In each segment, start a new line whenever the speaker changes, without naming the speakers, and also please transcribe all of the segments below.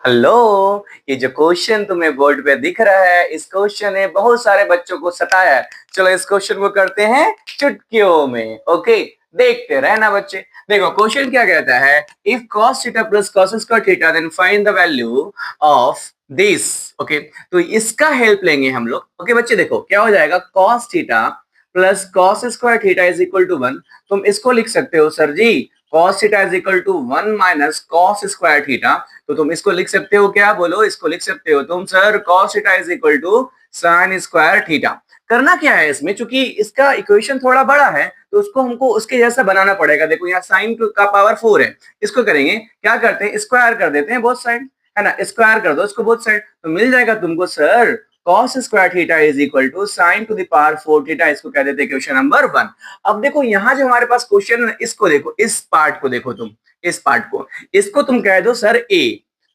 Hello, ये जो question तुम्हें बोर्ड पे दिख रहा है, इस क्वेश्चन ने बहुत सारे बच्चों को सताया है। चलो इस क्वेश्चन को करते हैं चुटकियों में। ओके, देखते रहना बच्चे। देखो क्वेश्चन क्या कहता है, if cos theta plus cos square theta then find the value of this. Okay, तो इसका हेल्प लेंगे हम लोग। ओके बच्चे, देखो क्या हो जाएगा, cos theta plus cos square theta is equal to 1। तुम इसको लिख सकते हो sir ji, cos theta is equal to 1 minus cos square theta. तो तुम इसको लिख सकते हो, क्या बोलो, इसको लिख सकते हो तुम sir, cos theta is equal to sin square theta. करना क्या है इसमें, चूंकि इसका इक्वेशन थोड़ा बड़ा है तो उसको हमको उसके जैसा बनाना पड़ेगा। देखो यहाँ साइन का पावर 4 है, इसको करेंगे क्या करते हैं, स्क्वायर कर देते हैं बोथ साइड, है ना, स्क्वायर कर दो इसको बोथ साइड, तो मिल जाएगा तुमको sir cos square theta is equal to sin to the power 4 theta. इसको कह देते हैं क्वेश्चन नंबर 1। अब देखो यहाँ जो हमारे पास क्वेश्चन है, इसको देखो, इस पार्ट को देखो तुम, इस पार्ट को, इसको तुम कह दो सर a।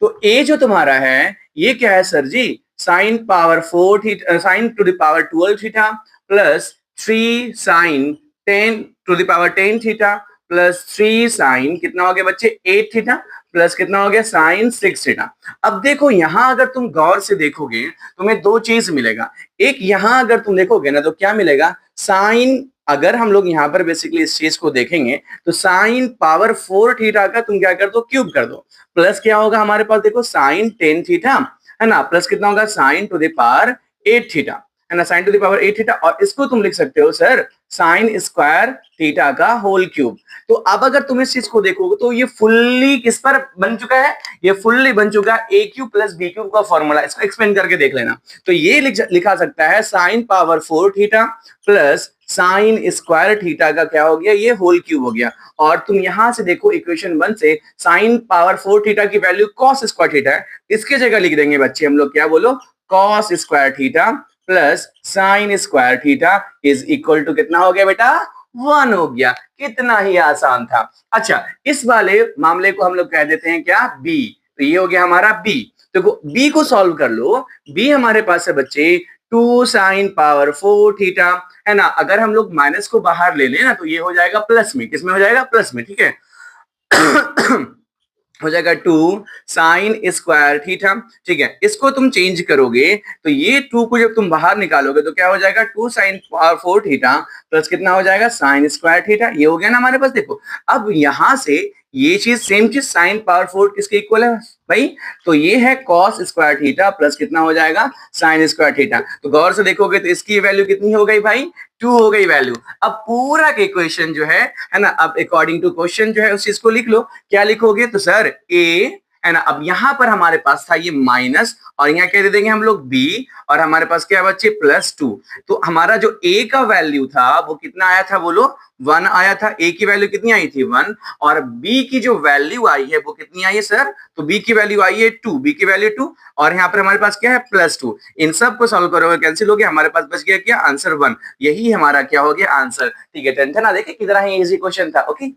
तो a जो तुम्हारा है ये क्या है sir ji, sin power 4 theta, sin to the power 12 theta plus 3 sin 10 to the power 10 theta plus 3 sin कितना हो गया बच्चे 8 थीटा प्लस कितना हो गया sin 6 थीटा। अब देखो यहां अगर तुम गौर से देखोगे तुम्हें दो चीज मिलेगा। एक यहां अगर तुम देखोगे ना तो क्या मिलेगा, sin, अगर हम लोग यहाँ पर बेसिकली इस चीज को देखेंगे तो sin पावर 4 थीटा का तुम क्या कर दो, क्यूब कर दो, प्लस क्या होगा हमारे पास, देखो sin 10 थीटा, है ना, प्लस कितना होगा sin to the power 8 theta, है ना, sin to the power 8 theta. और इसको तुम लिख सकते हो सर sin स्क्वायर थीटा का होल क्यूब। तो अब अगर तुम इस चीज को देखोगे तो ये फुल्ली किस पर बन चुका है, ये फुल्ली बन चुका है ए क्यूब प्लस बी क्यूब का फॉर्मूला। इसको एक्सपेंड करके देख लेना। तो ये लिखा सकता है sin power 4 theta plus sin square theta का क्या हो गया, ये होल क्यूब हो गया। और तुम यहां से देखो इक्वेशन 1 से sin पावर 4 थीटा की वैल्यू cos स्क्वायर थीटा है, इसके जगह लिख देंगे बच्चे हम लोग, क्या बोलो, cos square theta plus sin square theta is equal to कितना हो गया बेटा, 1 हो गया। कितना ही आसान था। अच्छा, इस वाले मामले को हम लोग कह देते हैं क्या, b। तो ये हो गया हमारा b। देखो b को सॉल्व कर लो। b हमारे पास है बच्चे 2 sin पावर 4 थीटा, है ना। अगर हम लोग माइनस को बाहर ले लें ना तो ये हो जाएगा प्लस में, किसमें हो जाएगा, प्लस में, ठीक है। हो जाएगा 2 sin स्क्वायर थीटा, ठीक है। इसको तुम चेंज करोगे तो ये 2 को जब तुम बाहर निकालोगे तो क्या हो जाएगा, 2 sin पावर 4 थीटा प्लस कितना हो जाएगा sin स्क्वायर थीटा। ये हो गया ना हमारे पास। देखो अब यहां से ये चीज, सेम चीज, sin पावर 4 किसके इक्वल है भाई, तो ये है cos स्क्वायर थीटा प्लस कितना हो जाएगा sin स्क्वायर थीटा। तो गौर से देखोगे तो इसकी वैल्यू कितनी हो गई भाई, 2 हो गई वैल्यू। अब पूरा के इक्वेशन जो है ना, अब अकॉर्डिंग टू क्वेश्चन जो है उस चीज को लिख लो। क्या लिखोगे, तो सर a, है ना। अब यहां पर हमारे पास था ये माइनस और यहाँ क्या दे देंगे हम लोग b, और हमारे पास क्या बच्चे +2। तो हमारा जो a का वैल्यू था वो कितना आया था, बोलो 1 आया था। a की वैल्यू कितनी आई थी 1, और b की जो वैल्यू आई है वो कितनी आई है सर, तो b की वैल्यू आई है 2, b की वैल्यू 2, और यहाँ पर हमारे पास क्या है +2। इन सब को सॉल्व करोगे कैंसिल हो गया, हमारे पास बच गया क्या, आंसर 1। यही हमारा क्या हो गया आंसर, ठीक है। टेंशन ना देखे, कितना ही इजी क्वेश्चन था। ओके।